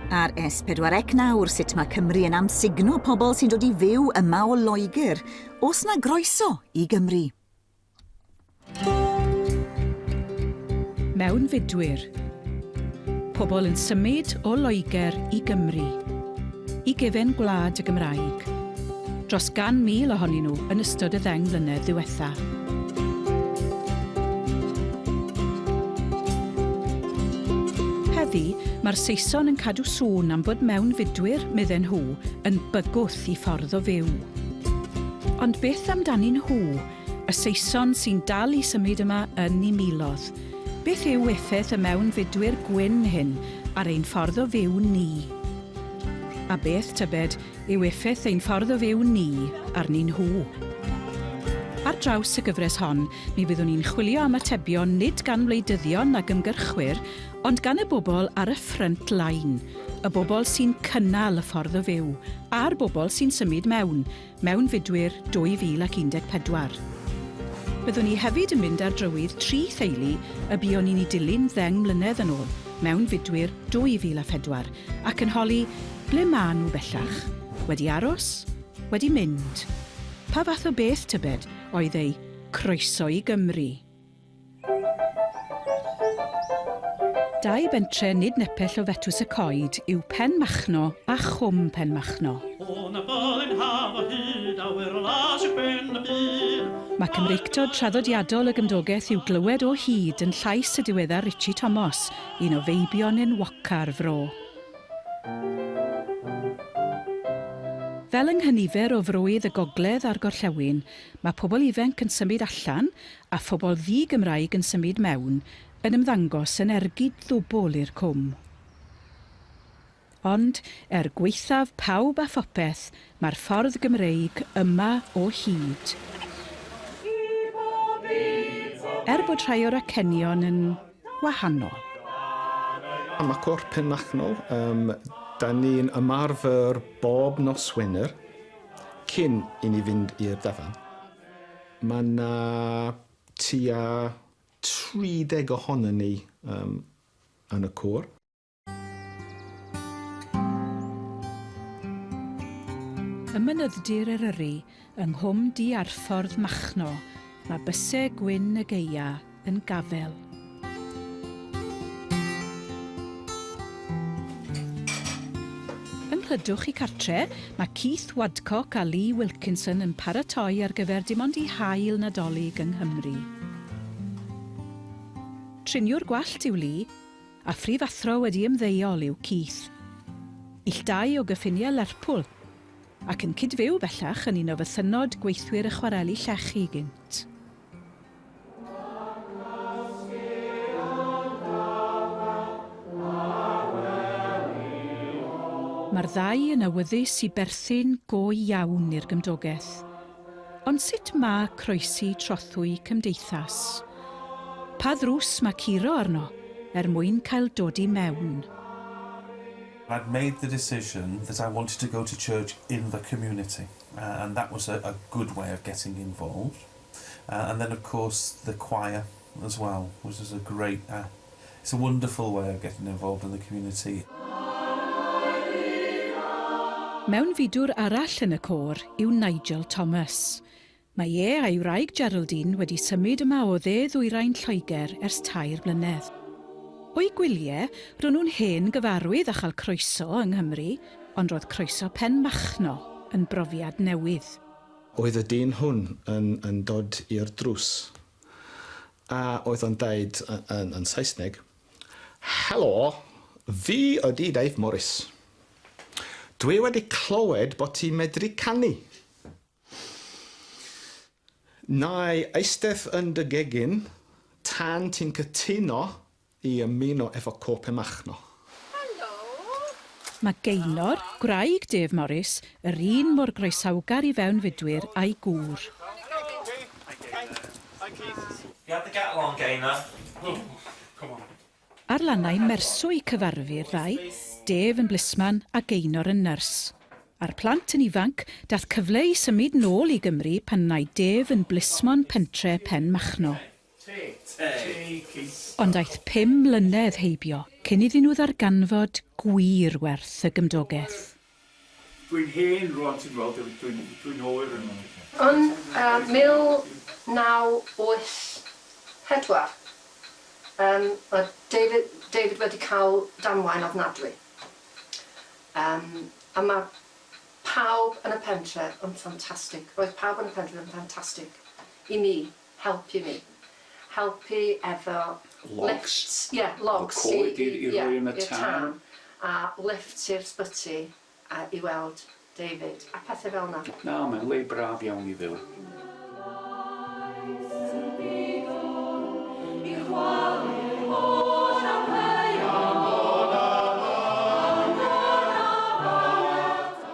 Ar S4C sut mae Cymru yn amsugno pobl sy'n dod i fyw yma o Loegr. Oes na groeso i Gymru? Mewnfudwyr. Pobl yn symud o Loegr i Gymru. I gefen gwlad y Gymraeg. Dros 100,000 ohonyn nhw yn ystod y 10 mlynedd ddiwetha. Heddi, mae'r Saeson yn cadw sôn am bod mewnfudwyr, medden nhw, yn bygwth i ffordd o fyw. Ond beth amdanyn nhw, y Saeson sy'n dal i symud yma yn 'u milodd? Beth yw effaith y mewnfudwyr gwyn hyn ar ein ffordd o fyw ni? A beth tybed yw effaith ein ffordd o fyw ni arnyn nhw? Ar draws y gyfres hon, mi fyddwn ni'n chwilio am atebion nid gan wleidyddion ac ymgyrchwyr, ond gan y bobl ar y front line, y bobl sy'n cynnal y ffordd o fyw, a'r bobl sy'n symud mewnfudwyr 2014. Byddwn ni hefyd yn mynd ar drywydd 3 theulu y buon ni'n ei dilyn 10 mlynedd yn ôl, mewnfudwyr 2004, ac yn holi ble maen nhw bellach, wedi aros, wedi mynd. Pa fath o beth tybed oedd ei croeso i Gymru? Dau bentre nid nepell o fetws y coed yw Penmachno a chwm Penmachno. Mae Cymreictod traddodiadol y gymdogaeth i'w glywed o hyd yn llais y diweddar Richie Thomas, un o feibion enwoca'r fro. Fel yng nghynifer o froedd y gogledd a'r gorllewin, mae pobl ifanc yn symud allan a phobl ddi-Gymraeg yn symud mewn yn ymddangos yn ergyd ddwbl i'r cwm. Ond, gweithaf pawb a phopeth, mae'r ffordd Gymreig yma o hyd. Bod rhai o'r acenion yn wahanol. Mae cwr Penmachno, da ni'n ymarfer bob nos Wener cyn i ni fynd i'r ddafan. Mae yna tua 30 ohonon ni yn y cwr. Y mynydddir Eryri yng nghwm di-arffordd Machno, mae bysau gwyn y geia yn gafel. Yng nghlydwch i cartre, mae Keith Wadcock a Lee Wilkinson yn paratoi ar gyfer dim ond i hael Nadolig yng Nghymru. Triniwr gwallt yw Lee, a phrifathro wedi ymddeuol yw Keith. Illdau o gyffiniau Lerpwl, ac yn cydfyw bellach yn un o fythynod gweithwyr y chwareli llechi gynt. Mae'r ddau yn awyddus i berthyn go iawn i'r gymdogaeth. Ond sut mae croesi trothwy cymdeithas? Pa ddrws mae curo arno mwyn cael dod i mewn? I'd made the decision that I wanted to go to church in the community, and that was a good way of getting involved. And then, of course, the choir as well, which is a great, it's a wonderful way of getting involved in the community. Mewnfudwr arall yn y côr yw Nigel Thomas. Mae a'i wraig Geraldine wedi symud yma o ddwyrain Lloegr ers 2 blynedd. O'i gwyliau, ro'n nhw'n hen gyfarwydd a chael croeso yng Nghymru, ond roedd croeso Penmachno yn brofiad newydd. Oedd y dyn hwn yn dod i'r drws, a oedd o'n dweud yn Saesneg, "Helo, fi ydi Dave Morris. Dwi wedi clywed bod ti'n medru canu. Nai eistedd yn dy gegin tan ti'n cytuno i ymuno efo côr Penmachno." Mae Gaynor, gwraig Dave Morris, yr un mor groesawgar i fewnfudwyr a'i gŵr. Ar lannau merswy cyfarfu'r ddau, Dave yn blisman a Gaynor yn nyrs. A'r plant yn ifanc daeth cyfle i symud nôl i Gymru pan wnaed Dave yn blismon pentre Penmachno. Ond aeth 5 mlynedd heibio cyn iddyn nhw ddarganfod gwir werth y gymdogaeth. Dwi'n hen rwan, ti'n gweld, dwi'n oer yn... Yn 1984, mae David wedi cael damwain ofnadwy. A mae pawb yn y pentre yn ffantastig. Roedd pawb yn y pentre yn ffantastig. I mi, helpu mi. Helpu efo... Logs? Ie, logs. Coed i roi yn y tân. A lift i'r sbyty i weld David. A pethau fel yna. Na, mae'n le braf iawn i fyw.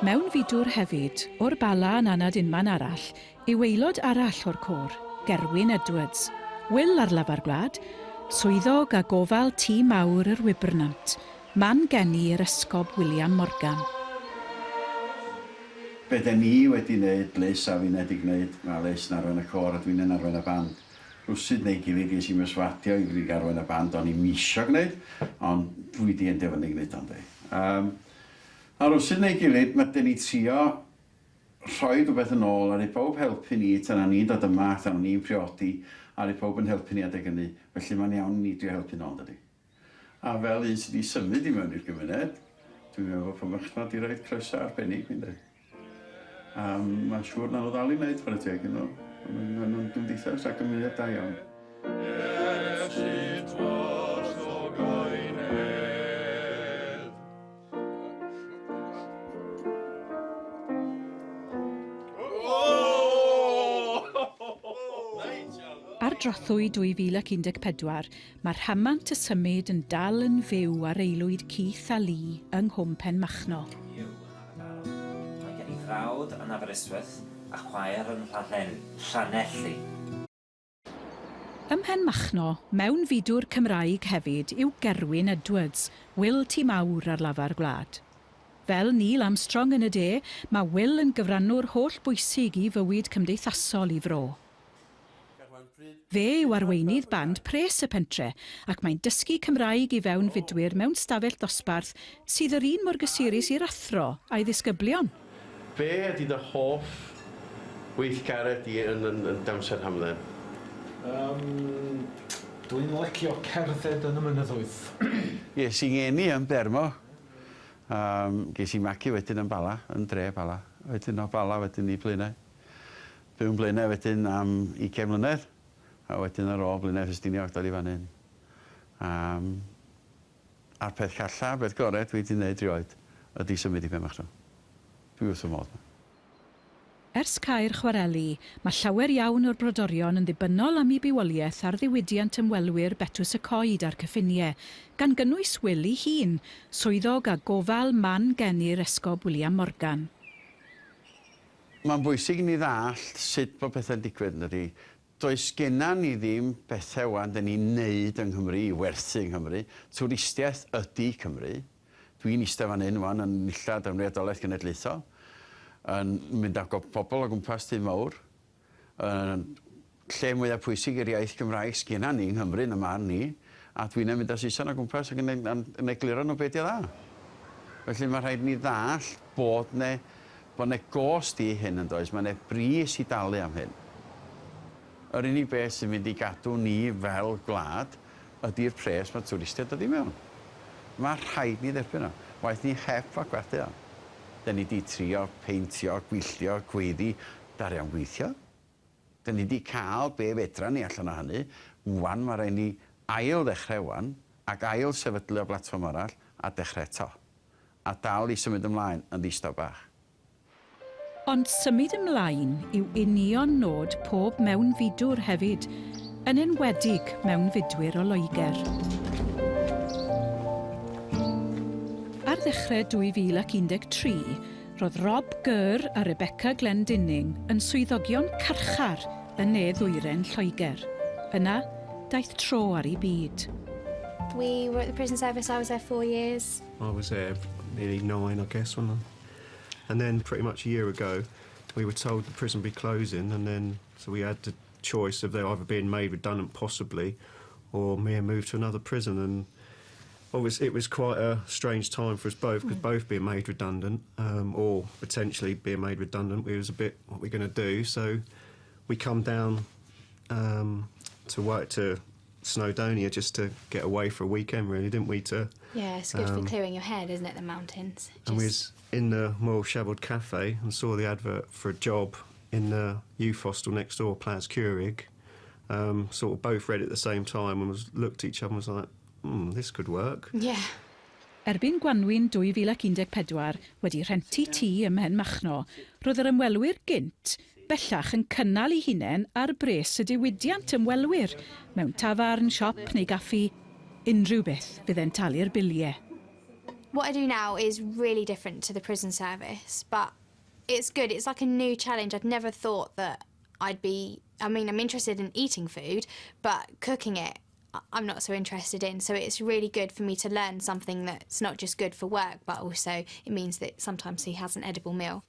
Mewnfudwyr hefyd, o'r Bala yn anad unman arall, yw aelod arall o'r côr, Gerwyn Edwards, Will ar lafar gwlad, swyddog a gofal tŷ mawr yr Wybernant, man geni yr esgob William Morgan. Be da ni wedi wneud, Liz a fi'n wedi gwneud, mae Liz yn arwain y cor a dwi'n yn arwain y band. Rwsyd neu gilydd ges i myswadio i fi arwain y band, o'n i'n misio gwneud, ond dwi di endefynu gwneud o'n di. A rwsyd neu gilydd, mae dyn ni trio rhoi rhywbeth yn ôl, a ni pob helpu ni, tan ni'n dod yma, tan ni'n priodi, a ni pob yn helpu ni adeg hynny, felly mae'n iawn ni drio helpu nôl dydy. A fel un sydd wedi symud i mewn i'r gymuned, dwi'n meddwl Penmachno wedi rhoi croeso arbennig, fi'n dweud. Mae'n siŵr na nhw ddal i wneud ffordd y teg yn nhw. Mae'n gymdeithas ac yn mynd da iawn. Ar drothwy 2014, mae'r rhamant y symud yn dal yn fyw ar aelwyd Keith a Lee yng Nghwm Penmachno. Mae gen I frawd yn Aberystwyth a chwaer yn Llanelli. Ym Penmachno, mewnfudwr Cymraeg hefyd yw Gerwyn Edwards, Will tŷ mawr ar lafar gwlad. Fel Neil Armstrong yn y de, mae Will yn gyfrannwr holl bwysig I fywyd cymdeithasol I fro. Fe yw arweinydd band pres y pentre ac mae'n dysgu Cymraeg I fewnfudwyr mewn stafell dosbarth sydd yr un mor gysurus i'r athro a'i ddisgyblion. Be ydy dy hoff weithgared I yn dawnsedd hamdden? Dwi'n licio cerdded yn y mynyddoedd. Ges I ngeni yn Bermo. Ges I magu wedyn yn Bala, yn dre Bala. Wedyn o Bala wedyn I Blaenau. Byw'n Blaenau wedyn am 20 mlynedd. A wedyn ar ôl Blaenau Ffestiniog dod I fan hyn. A'r peth calla, peth gorau dwi wedi gwneud rioed, ydy symud I Penmachno. Dwi wrth y modd. Ers cael chwareli, mae llawer iawn o'r brodorion yn ddibynnol am I bywoliaeth ar ddiwydiant ymwelwyr Betws y Coed a'r cyffiniau, gan gynnwys Will I hun, swyddog a gofal man geni'r esgob William Morgan. Mae'n bwysig I ni ddall sut bod pethau'n digwydd yn ydy. Does genna ni ddim bethau wan dyn ni'n neud yng Nghymru, I werthu yng Nghymru. Twristiaeth ydy Cymru. Dwi'n eistedd fan hyn wan yn nillad am Readolaeth Genedlaethol. Yn mynd ag o pobl o gwmpas tŷ mawr. Lle mwyaf pwysig i'r iaith Gymraeg sgenna ni yng Nghymru yn y marn ni. A dwi'n mynd â Susan o gwmpas ac yn egluro nhw beth I dda. Felly mae rhaid ni ddall bod ne gost I hyn yn does. Mae ne bris I dalu am hyn. Yr unig beth sy'n mynd I gadw ni fel gwlad ydy'r pres mae twristiaid ydy mewn. Mae rhaid ni dderbyn o. Waeth ni hep a gwerthu o. Da ni di trio, peintio, gwylltio, gweddi, darian gweithio. Da ni di cael be fedra ni allan o hynny. Wan mae rhaid ni ail ddechrau wan, ac ail sefydlu o blatfform arall, a dechrau to. A dal I symud ymlaen yn ddistaw bach. Ond symud ymlaen yw union nod pob mewnfudwr hefyd, yn enwedig mewnfudwyr o Loegr. Ar ddechrau 2013, roedd Rob Gyrr a Rebecca Glendinning yn swyddogion carchar yn ne-ddwyren Loegr. Yna, daeth tro ar ei byd. We were at the prison service. I was there 4 years. I was there nearly 9, I guess, wasn't I? And then pretty much a year ago, we were told the prison would be closing, and then so we had to choice of they either being made redundant possibly or me and moved to another prison. And obviously it was quite a strange time for us both, because both being made redundant or potentially being made redundant, we was a bit, what we're going to do? So we come down to work to Snowdonia just to get away for a weekend, really, didn't we? Yeah, it's good for clearing your head, isn't it, the mountains? And we was in the Moyle Shabod Cafe and saw the advert for a job in the youth hostel next door, Plas Cymraeg. Sort of both read it at the same time and looked at each other and was like, this could work. Yeah. Erbyn Gwanwyn 2014 wedi rhenti tŷ ym Penmachno, roedd yr ymwelwyr gynt bellach yn cynnal ei hunain ar bres y diwydiant ymwelwyr mewn tafarn, siop neu gaffi, unrhyw beth fydd e'n talu'r biliau. What I do now is really different to the prison service, but it's good. It's like a new challenge. I'd never thought that I'd be... I mean, I'm interested in eating food, but cooking it, I'm not so interested in. So it's really good for me to learn something that's not just good for work, but also it means that sometimes he has an edible meal.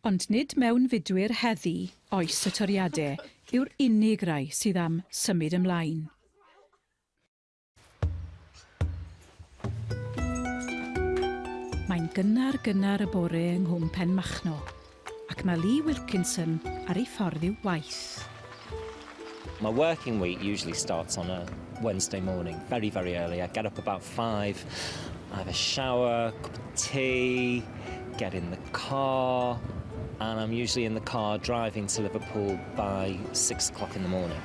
Ond nid mewnfudwyr heddi oes y toriadau yw'r unig rai sydd am symud ymlaen. Mae'n gynnar y bore yng Nghwm Penmachno, ac mae Lee Wilkinson ar ei ffordd i'w waith. My working week usually starts on a Wednesday morning, very, very early. I get up about 5, I have a shower, cup of tea, get in the car, and I'm usually in the car driving to Liverpool by 6 o'clock in the morning.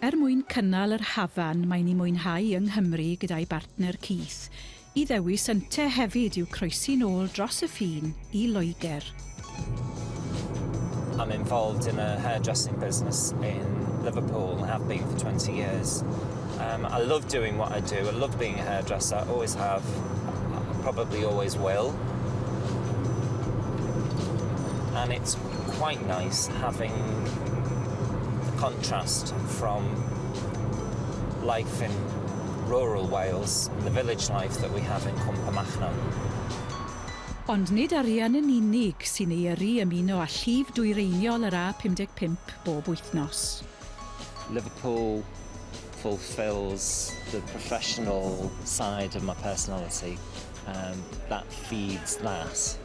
Mwyn cynnal yr hafan mae'n ei mwynhau yng Nghymru gyda'i bartner Keith, I ddewis ynte hefyd i'w croesi nôl dros y ffin I Loegr. I'm involved in a hairdressing business in Liverpool and have been for 20 years. I love doing what I do. I love being a hairdresser. I always have. I probably always will. And it's quite nice having the contrast from life in rural Wales, the village life that we have in Penmachno. Ond nid arian yn unig sy'n ei yrru ymuno â llif dwyreiniol yr A55 bob wythnos. Liverpool fulfills the professional side of my personality. That feeds that.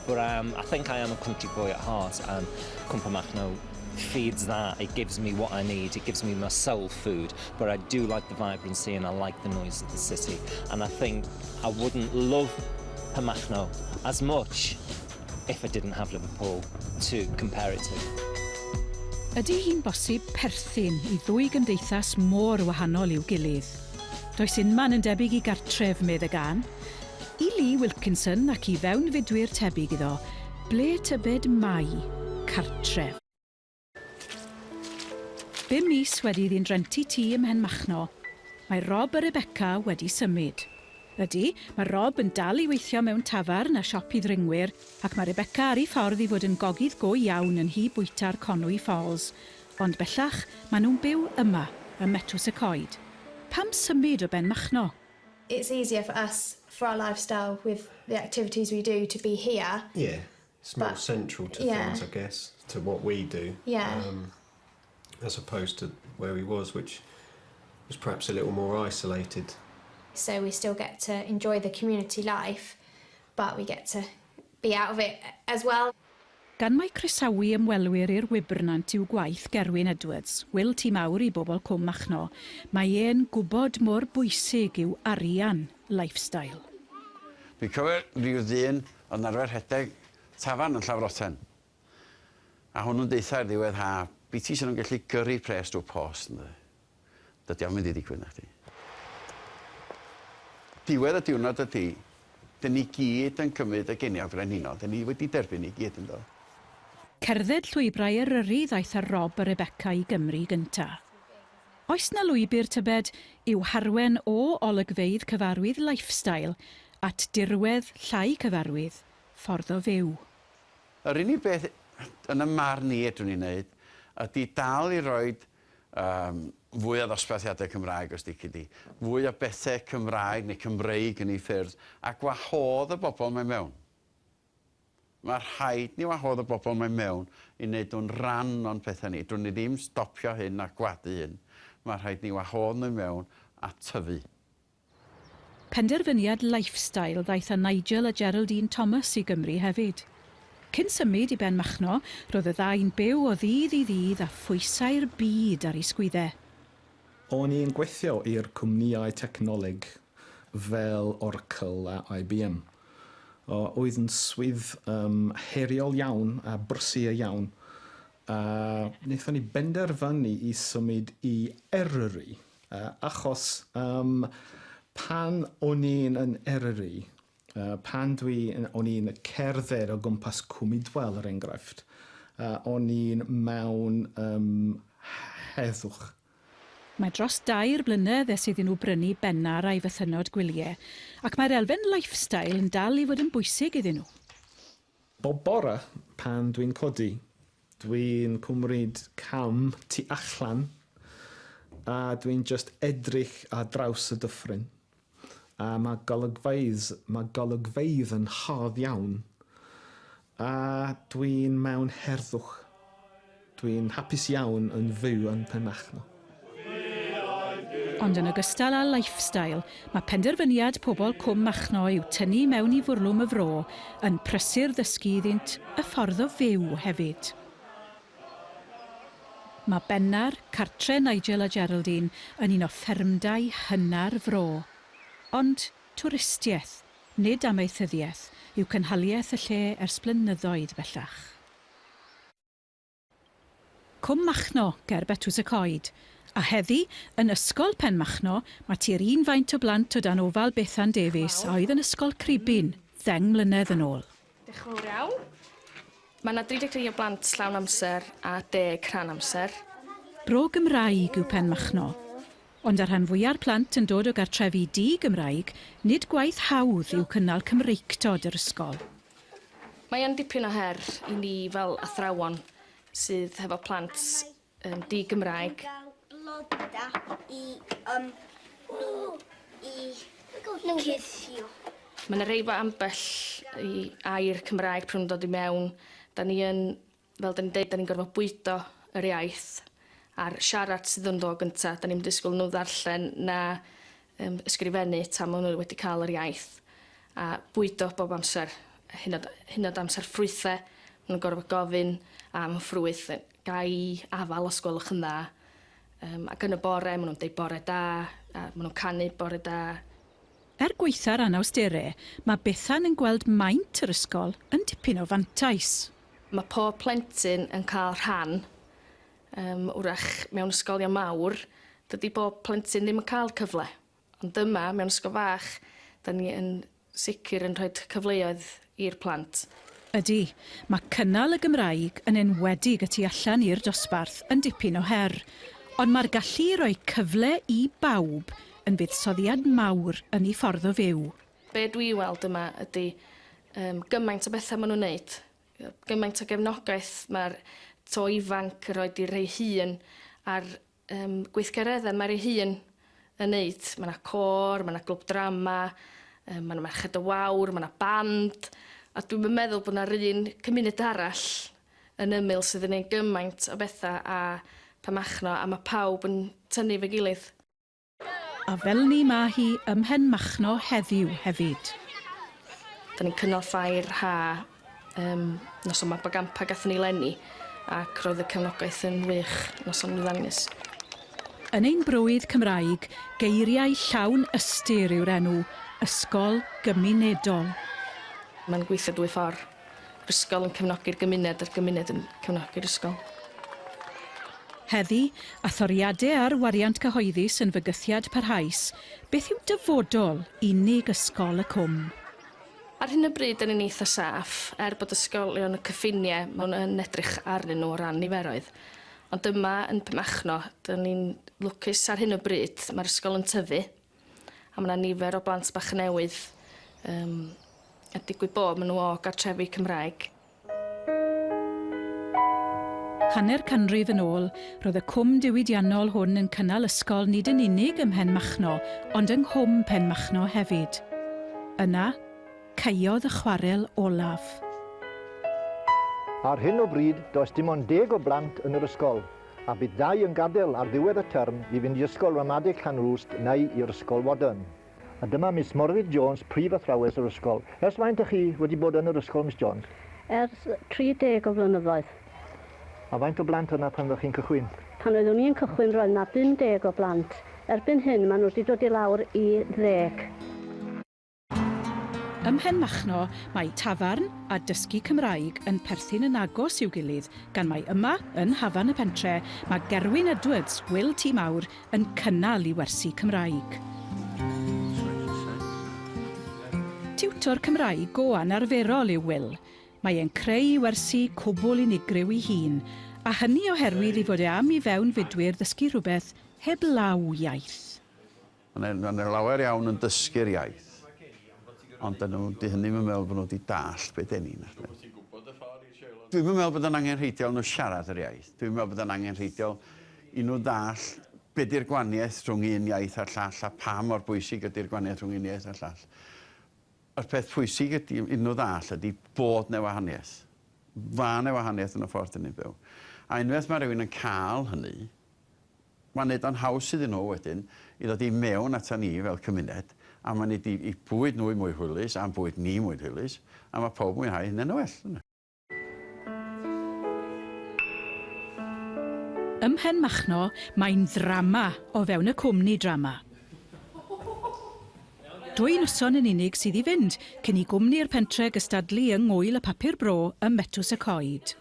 But I think I am a country boy at heart, and Penmachno feeds that. It gives me what I need. It gives me my soul food. But I do like the vibrancy and I like the noise of the city. And I think I wouldn't love Penmachno as much if I didn't have Liverpool to compare it to. Ydy hi'n bosib perthyn I ddwy gymdeithas mor wahanol i'w gilydd? Does unman yn debyg I gartref medd y gan? I Lee Wilkinson ac I fewnfudwyr tebyg iddo, ble tybed mai cartref? 5 mis wedi iddi'n renti tŷ ym Penmachno, mae Rob a Rebecca wedi symud. Ydy, mae Rob yn dal I weithio mewn tafarn a siop I ddringwyr, ac mae Rebecca ar ei ffordd I fod yn gogydd go iawn yn hi bwyta'r Conwy Falls. Ond bellach, maen nhw'n byw yma, ym Metws y Coed. Pam symud o Penmachno? It's easier for us, for our lifestyle, with the activities we do, to be here. Yeah, it's more central to things, I guess, to what we do. Yeah. As opposed to where he was, which was perhaps a little more isolated. So we still get to enjoy the community life, but we get to be out of it as well. Gan mai croesawu ymwelwyr i'r wybrnant i'w gwaith Gerwyn Edwards, Wil tŷ mawr I bobl Penmachno, mae e'n gwybod mor bwysig i'w arian lifestyle. Fi'n cofio rhyw ddyn o'n arfer rhedeg tafarn yn Llawroten. A hwnnw'n deitha ar ddiwedd ha, beth ti sy'n nhw'n gallu gyrru pres drwy post, ynddo? Dydy am mynd I ddigwydd na chdi. Diwedd y diwrnod ydy, dyn ni gyd yn cymryd y geniau frenhinol, dyn ni wedi derbyn I gyd ynddo. Cerdded llwybrau Eryri ddaeth ar Rob a Rebecca I Gymru gynta. Oes na lwybr tybed i'w harwen o olygfeydd cyfarwydd lifestyle at dirwedd llai cyfarwydd, ffordd o fyw. Yr unig beth yn y marn ni ydwn ni'n neud, ydy dal I roi fwy o ddosbarthiadau Cymraeg os dici di, fwy o bethau Cymraeg neu Cymreig yn ei ffyrdd, a gwahodd y bobl mewn. Mae rhaid ni wahodd y bobl mewn mewn i wneud nhw'n rhan o'n pethau ni. Drwn ni ddim stopio hyn a gwadu hyn. Mae rhaid ni wahodd nhw mewn a tyfu. Penderfyniad lifestyle ddaeth â Nigel a Geraldine Thomas i Gymru hefyd. Cyn symud i Penmachno, roedd y ddau'n byw o ddydd i ddydd a phwysau'r byd ar ei sgwyddau. O'n i'n gweithio i'r cwmnïau technoleg fel Oracle a IBM. Oedd yn swydd heriol iawn a brysur iawn. Wnaethon ni benderfynu i symud i Eryri, achos pan o'n i'n yn Eryri, pan o'n i'n cerdded o gwmpas Cwmidwel er enghraifft, o'n i'n mewn heddwch. Mae dros 2 blynedd ers iddyn nhw brynu bennar a'i fythynod gwyliau, ac mae'r elfen lifestyle yn dal i fod yn bwysig iddyn nhw. Bob bore pan dwi'n codi, dwi'n cymryd cam tu allan a dwi'n just edrych ar draws y dyffryn. A mae golygfeydd yn hardd iawn. A dwi'n mewn herddwch. Dwi'n hapus iawn yn fyw yn Penmachno. Ond yn ogystal â lifestyle, mae penderfyniad pobl Cwm Machno i'w tynnu mewn i fwrlwm y fro yn prysur ddysgu iddynt y ffordd o fyw hefyd. Mae bennar, cartre Nigel a Geraldine yn un o ffermdau hynna'r fro. Ond twristiaeth, nid amaethyddiaeth, yw cynhaliaeth y lle ers blynyddoedd bellach. Cwm Machno, ger Betws y Coed, a heddi, yn ysgol Penmachno, mae tir un faint o blant o dan ofal Bethan Davies a oedd yn ysgol Cribin, 10 mlynedd yn ôl. Diolch yn fawr iawn. Mae yna 33 o blant llawn amser a 10 rhan amser. Bro Gymraeg yw Penmachno, ond ar rhan fwyaf plant yn dod o gartrefi di-Gymraeg, nid gwaith hawdd yw cynnal Cymreictod yr ysgol. Mae yn dipyn o her i ni fel athrawon sydd hefo plant di-Gymraeg. Mae yna rei ambell i air Cymraeg pryn nhw'n dod i mewn. Da ni yn, fel da ni'n dweud, da ni'n gorfod bwydo yr iaith a'r siarad sydd yn dod gyntaf. Da ni'n disgwyl nhw ddarllen na ysgrifennu tan maen nhw wedi cael yr iaith. A bwydo bob amser, hynod amser ffrwythau. Maen nhw'n gorfod gofyn am ffrwyth, gai afal os gwelwch yn dda. Ac yn y bore, maen nhw'n deud bore da, a maen nhw'n canu bore da. Gweitha'r anawsterau, mae Bethan yn gweld maint yr ysgol yn dipyn o fantais. Mae pob plentyn yn cael rhan, wrach mewn ysgolion mawr, dydy bob plentyn ddim yn cael cyfle. Ond dyma, mewn ysgol fach, da ni yn sicr yn rhoi cyfleoedd i'r plant. Ydy, mae cynnal y Gymraeg yn enwedig y tu allan i'r dosbarth yn dipyn o her, ond mae'r gallu rhoi cyfle i bawb yn buddsoddiad mawr yn ei ffordd o fyw. Be dwi weld yma ydy gymaint o bethau maen nhw'n wneud. Gymaint o gefnogaeth mae'r to ifanc yn rhoi i'r rhai hun a'r gweithgareddau mae'r rhai hun yn wneud. Mae yna cor, mae yna glwb drama, mae yna merched o wawr, mae yna band. A dwi'n meddwl bod yna'r un cymuned arall yn ymyl sydd yn gwneud gymaint o bethau a Penmachno, a mae pawb yn tynnu fy gilydd. A fel ni mae hi ym Penmachno heddiw hefyd. Da ni'n cynnal ffair ha noson Mab Gampa gathon ni leni, ac roedd y cefnogaeth yn wych noson Wyddangus. Yn ein bywyd Cymraeg, geiriau llawn ystyr yw'r enw, ysgol gymunedol. Mae'n gweithio 2 ffordd. Yr ysgol yn cefnogi'r gymuned, a'r gymuned yn cefnogi'r ysgol. Heddi, a thoriadau ar wariant cyhoeddus yn fygythiad parhaus, beth yw dyfodol unig ysgol y cwm? Ar hyn o bryd, yn eitha saff, bod ysgolion y cyffiniau, maen nhw'n edrych arnyn nhw o ran niferoedd. Ond yma yn Penmachno, dyn ni'n lwcus ar hyn o bryd, mae'r ysgol yn tyfu, a mae yna nifer o blant bach newydd, a digwydd bod maen nhw o gartrefi Cymraeg. Hanner canrif yn ôl, roedd y cwm diwydiannol hwn yn cynnal ysgol nid yn unig ym Penmachno, ond yng Nghwm Penmachno hefyd. Yna, caeodd y chwarel olaf. Ar hyn o bryd, does dim ond 10 o blant yn yr ysgol, a bydd 2 yn gadael ar ddiwedd y term i fynd i ysgol ramadeg Llanrwst neu i'r ysgol modern. A dyma Miss Morfydd Jones, prif athrawes yr ysgol. Ers faint ych chi wedi bod yn yr ysgol, Miss Jones? Ers 30 o flynyddoedd. A faint o blant yna pan ddech chi'n cychwyn? Pan oeddwn i'n cychwyn roedd yna 50 o blant. Erbyn hyn, maen nhw wedi dod i lawr i 10. Ym Penmachno, mae tafarn a dysgu Cymraeg yn perthyn yn agos i'w gilydd, gan mai yma, yn hafan y pentre, mae Gerwyn Edwards, Wil Tŷ Mawr, yn cynnal i wersi Cymraeg. Tiwtor Cymraeg go anarferol yw Wil. Mae e'n creu wersi cwbl unigryw ei hun, a hynny oherwydd ei fod e am i fewnfudwyr ddysgu rhywbeth heb law iaith. Mae'n lawer iawn yn dysgu'r iaith. Ond dyn nhw, di hynny yn meddwl bod nhw wedi dallt beth enni. Dwi'n meddwl bod yn angenrheidiol nhw siarad yr iaith. Dwi'n meddwl bod yn angenrheidiol i nhw dall beth di'r gwahaniaeth rhwng un iaith a'r llall a pa mor bwysig ydy'r gwahaniaeth rhwng un iaith a'r llall. Yr peth pwysig ydy i nhw dall ydy bod neu wahaniaeth. Fa neu wahaniaeth yn y ffordd yn ei byw. A unwaith mae rhywun yn cael hynny, mae'n neud o'n haws iddyn nhw wedyn i ddod i mewn ata ni fel cymuned, a mae'n neud i bwyd nhw mwy hwylus a'n bwyd ni mwy hwylus, a mae pob mwynhau hynny'n well. Ym Penmachno, mae'n ddrama o fewn y cwmni drama. 2 noson yn unig sydd i fynd cyn i gwmni'r pentre gystadlu yng ngwyl y papur bro ym Metws y Coed.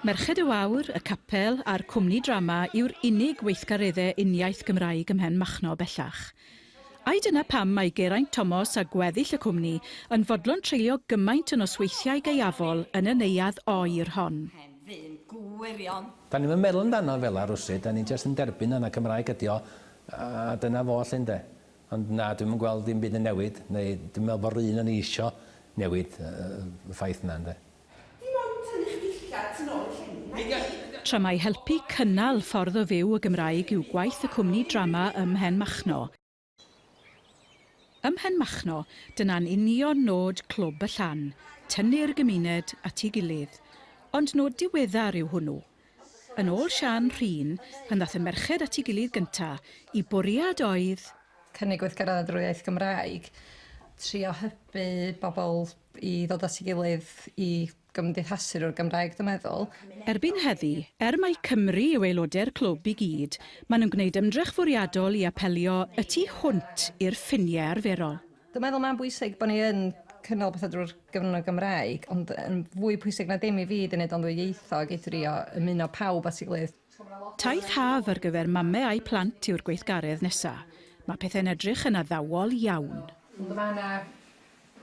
Merched y Wawr, y capel a'r cwmni drama yw'r unig weithgareddau uniaith Gymraeg ym Penmachno bellach. A dyna pam mae Geraint Thomas a gweddill y cwmni yn fodlon treulio gymaint yn osweithiau gaeafol yn y neuadd oer hon. Da ni'n meddwl amdano fel ar rwsyd, da ni'n jyst yn derbyn yna Cymraeg ydi o, a dyna fo lle ynde. Ond na, dwi'n yn gweld dim byd yn newid, neu dwi'n meddwl bod un yn eisio newid y ffaith yna ynde. Tra mae helpu cynnal ffordd o fyw y Gymraeg yw gwaith y cwmni drama ym Penmachno. Ym Penmachno, dyna'n union nod clwb y Llan, tynnu'r gymuned at ei gilydd, ond nod diweddar yw hwnnw. Yn ôl Sian Rhan, pan ddath y merched at ei gilydd gyntaf, i bwriad oedd cynnig gweithgaredd drwy iaith Gymraeg, trio hybu bobl i ddod at ei gilydd i gymdeithasu'r Gymraeg, dwi'n meddwl. Erbyn heddi, mae Cymru yw aelodau'r clwb i gyd, maen nhw'n gwneud ymdrech fwriadol i apelio y tu hwnt i'r ffiniau arferol. Dwi'n meddwl mae'n bwysig bod ni yn cynnal bethau drwy'r gyfrwng Gymraeg, ond yn fwy pwysig na dim i fi yn edrych yn ddwyieithog i drio ymuno pawb at ei gilydd. Taith haf ar gyfer mamau a'i plant yw'r gweithgaredd nesaf. Mae pethau'n edrych yn addawol iawn. Mae yna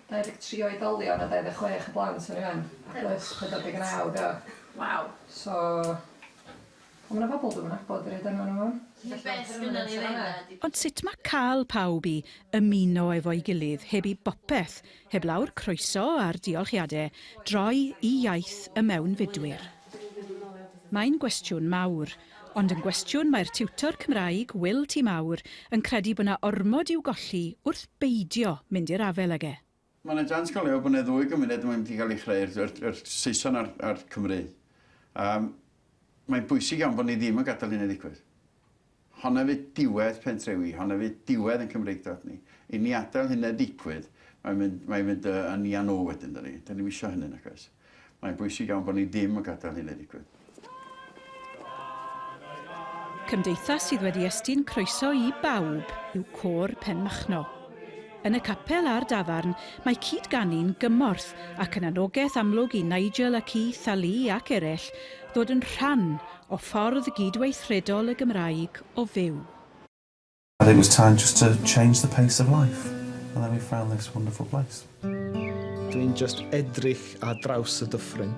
23 oedolion a 26 y blant yn yw'n plus 49 do. Waw. So, ond yna bobl dwi'n nabod yr edrych nhw. Ond sut mae cael pawb i ymuno efo'i gilydd heb i bopeth, heb lawr croeso a'r diolchiadau, droi i iaith y mewnfudwyr? Mae'n gwestiwn mawr, ond yn gwestiwn mae'r tiwtor Cymraeg, Wil Tŷ Mawr, yn credu bod yna ormod i'w golli wrth beidio mynd i'r afel ag e. Mae'n jans golio bod yna 2 gymuned yn wedi cael ei chreu, yr Saeson a'r Cymru. Mae'n bwysig iawn bod ni ddim yn gadael hynny ddigwydd. Honna fi diwedd pentrewi, honna fi diwedd yn Cymreig dod ni. I ni adael hynny ddigwydd, mae'n mynd yn ian o wedyn, da ni. Da ni'n isio hynny nag oes. Mae'n bwysig iawn bod ni ddim yn gadael hynny ddigwydd. Cymdeithas sydd wedi estyn croeso i bawb yw Côr Penmachno. Yn y capel a'r dafarn, mae cydganu'n gymorth ac yn anogaeth amlwg i Nigel a Keith a Lee ac eraill ddod yn rhan o ffordd gydweithredol y Gymraeg o fyw. And it was time just to change the pace of life. And then we found this wonderful place. Dwi'n just edrych ar draws y dyffryn,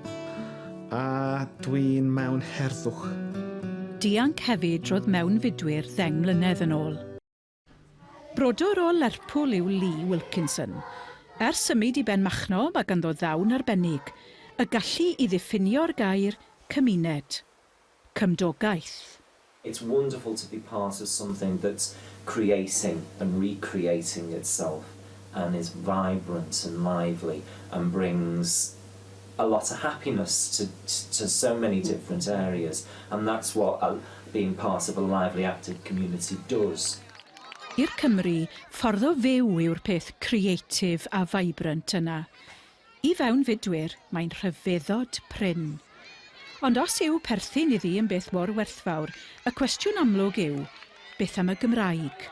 a dwi'n mewn herddwch. Dianc hefyd roedd mewnfudwyr 10 mlynedd yn ôl. Brodwr o Lerpwl yw Lee Wilkinson. Ers symud i Penmachno mae ganddo ddawn arbennig, y gallu i ddiffinio'r gair cymuned. Cymdogaeth. It's wonderful to be part of something that's creating and recreating itself and is vibrant and lively and brings a lot of happiness to so many different areas, and that's what being part of a lively, active community does. I'r Cymru, ffordd o fyw yw'r peth creatif a vibrant yna. I fewnfudwyr, mae'n rhyfeddod prin. Ond os yw perthyn iddi yn beth mor werthfawr, y cwestiwn amlwg yw, beth am y Gymraeg?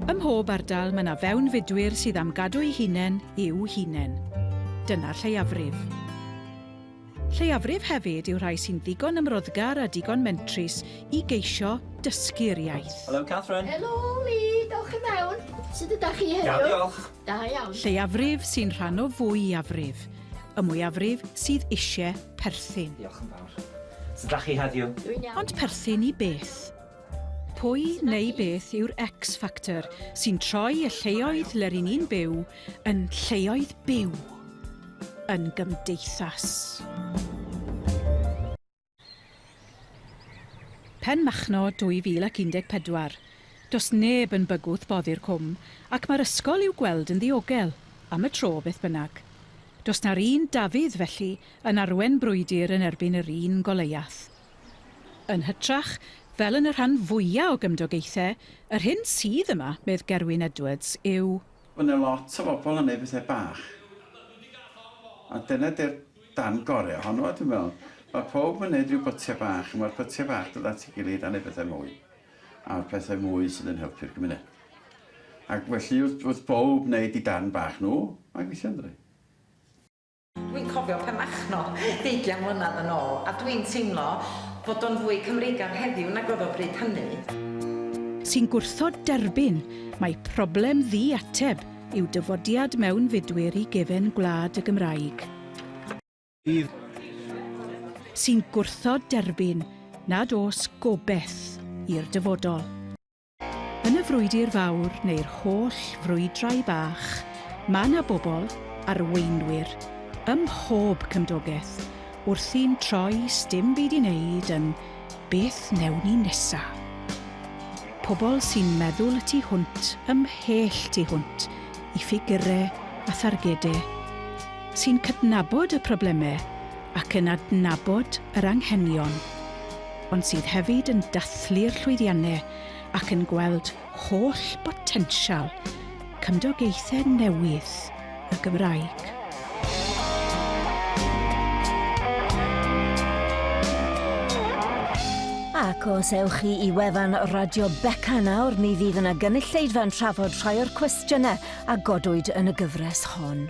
Ym mhob ardal mae yna fewnfudwyr sydd am gadw eu hunain i'w hunain. Dyna'r lleiafrif. Lleiafrif hefyd yw rhai sy'n ddigon ymroddgar a digon mentrus i geisio dysgu'r iaith. Helo, Catherine. Helo, Lee. Dewch i mewn. Sut ydych chi heddiw? Diolch. Da iawn. Lleiafrif sy'n rhan o fwyafrif. Y mwyafrif sydd eisiau perthyn. Diolch yn fawr. Sut ydych chi heddiw? Dwi'n iawn. Ond perthyn i beth? Pwy neu beth yw'r X-factor sy'n troi y lleoedd ler i ni'n byw yn lleoedd byw, yn gymdeithas. Penmachno 2014. Does neb yn bygwth boddi'r cwm, ac mae'r ysgol i'w gweld yn ddiogel, am y tro beth bynnag. Does na'r un Dafydd felly yn arwen brwydyr yn erbyn yr un goleuath. Yn hytrach, fel yn y rhan fwyaf o gymdogaethau, yr hyn sydd yma, medd Gerwyn Edwards, yw... Mae yna lot o bobl yn neud bethau bach. A dyna di'r dan gorau ohono, dwi'n meddwl. Mae pob yn neud rhyw bytiau bach, a mae'r bytiau bach dod at ei gilydd a neud bethau mwy. A'r pethau mwy sydd yn helpu'r gymuned. Ac felly wrth bob wneud i dan bach nhw, mae'n gweithio'n dri. Dwi'n cofio Penmachno 20 mlynedd yn ôl, a dwi'n teimlo fod o'n fwy Cymreigan heddiw nag oedd o bryd hynny. Sy'n gwrthod derbyn mae problem ddi-ateb yw dyfodiad mewnfudwyr i gefen gwlad y Gymraeg. Sy'n gwrthod derbyn nad oes gobeith i'r dyfodol. Yn y frwydr fawr neu'r holl frwydrau bach, mae yna bobl, arweinwyr, ym mhob cymdogaeth, wrthi'n troi sdim byd i wneud yn beth newn ni nesa. Pobl sy'n meddwl y tu hwnt, ymhell tu hwnt, i ffigurau a thargedau, sy'n cydnabod y problemau ac yn adnabod yr anghenion, ond sydd hefyd yn dathlu'r llwyddiannau ac yn gweld holl botensial cymdogaethau newydd y Gymraeg. Ac os ewch chi i wefan Radio Beca nawr, mi fydd yna gynulleidfa'n trafod rhai o'r cwestiynau a godwyd yn y gyfres hon.